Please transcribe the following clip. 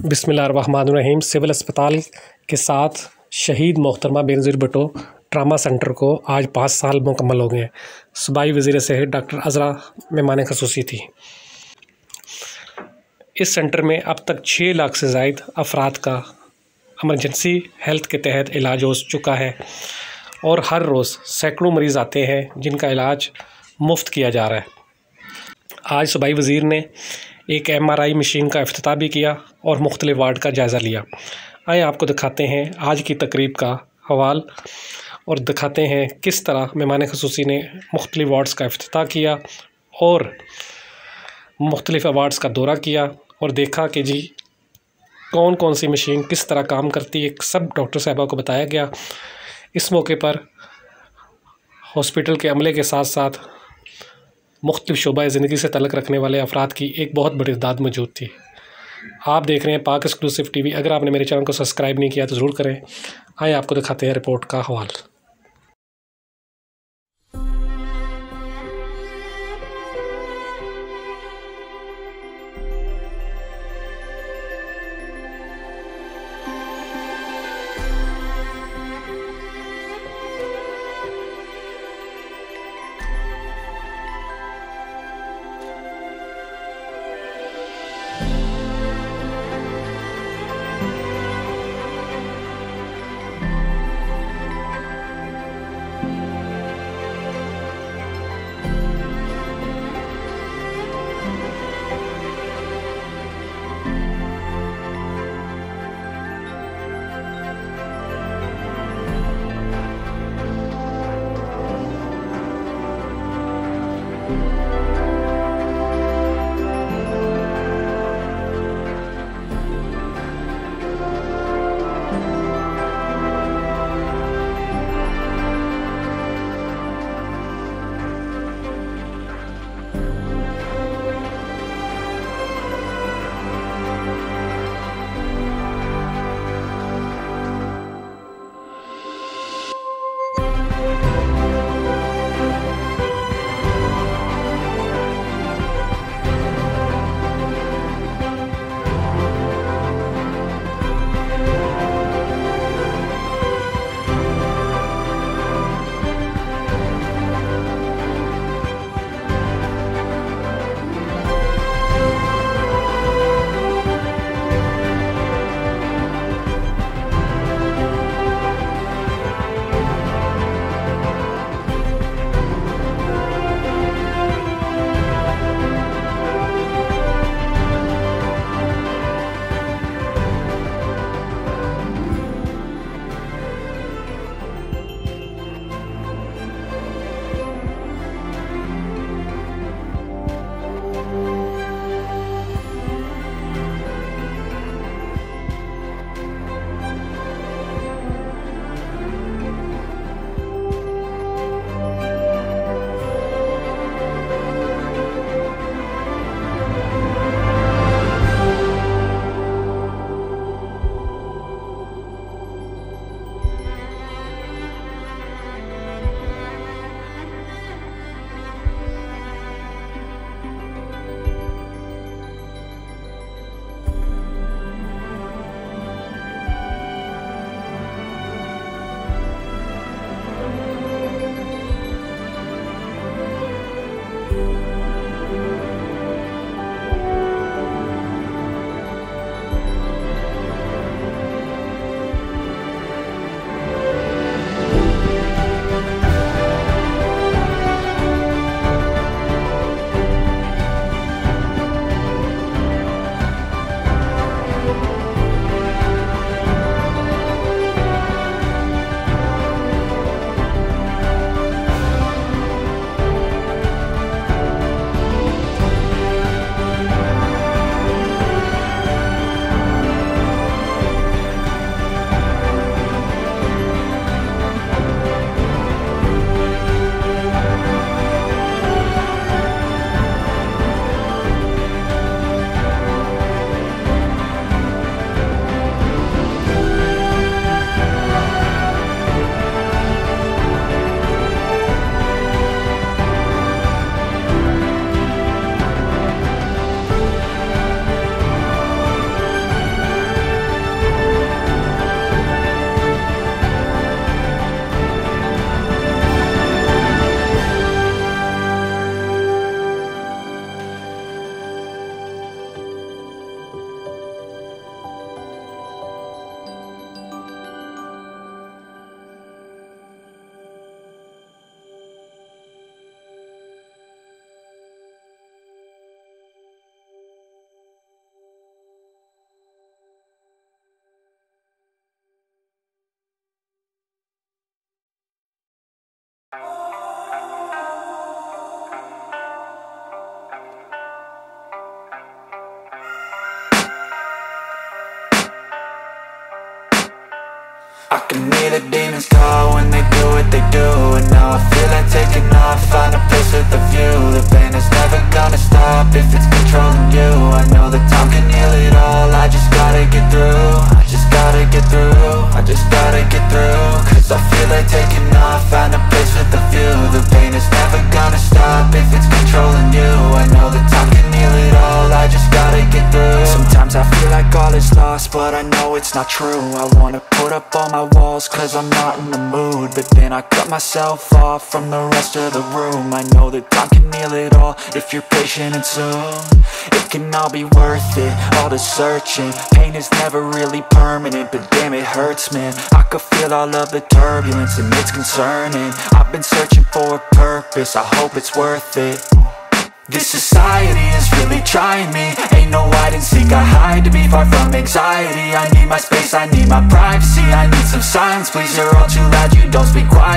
बिस्मिल्लाहिर्रहमानिर्रहीम। सिविल अस्पताल के साथ शहीद मोहतरमा बेनज़ीर भुट्टो ट्रामा सेंटर को आज 5 साल मुकम्मल हो गए हैं। सूबाई वज़ीर सेहत डॉक्टर अज़रा मेहमान ख़ुसूसी थी। इस सेंटर में अब तक 6 लाख से ज़ायद अफराद का एमरजेंसी हेल्थ के तहत इलाज हो चुका है और हर रोज़ सैकड़ों मरीज़ आते हैं जिनका इलाज मुफ्त किया जा रहा है। आज सूबाई वज़ीर ने एक MRI मशीन का इफ्तिताह भी किया और मुख्तलिफ वार्ड का जायज़ा लिया। आइए आपको दिखाते हैं आज की तकरीब का हवाल और दिखाते हैं किस तरह मेहमान ख़ुसूसी ने मुख्तलिफ वार्ड्स का इफ्तिताह किया और मुख्तलिफ वार्ड्स का दौरा किया और देखा कि जी कौन कौन सी मशीन किस तरह काम करती है, सब डॉक्टर साहबा को बताया गया। इस मौके पर हॉस्पिटल के अमले के साथ साथ मुख्तलिफ शोबा ज़िंदगी से तल्लुक़ रखने वाले अफराद की एक बहुत बड़ी तादाद मौजूद थी। आप देख रहे हैं पाक एक्सक्लूसिव TV। अगर आपने मेरे चैनल को सब्सक्राइब नहीं किया तो ज़रूर करें। आइए आपको दिखाते हैं रिपोर्ट का हवाल। I can hear the demons call when they do what they do. And now I feel like taking off, find a place with a view. The pain is never gonna stop if it's controlling you. I know that time can heal it all, I just gotta get through. I just gotta get through, I just gotta get through. Cause I feel like taking off, find a place with a view. The pain is never gonna stop if it's controlling you. I know that time can heal it all, I just gotta get through. Sometimes I feel like all is lost, but I know it's not true. I wanna put up all my walls cause I'm not in the mood, but then I cut myself off from the rest of the room. I know that time can heal it all if you're patient and soon. It can all be worth it, all the searching. Pain is never really permanent, but damn it hurts, man. I could feel all of the turbulence and it's concerning. I've been searching for a purpose, I hope it's worth it. This society is really trying me. Ain't no hide and seek, I hide to be far from anxiety. I need my space, I need my privacy. I need some silence, please, you're all too loud, you don't speak quiet.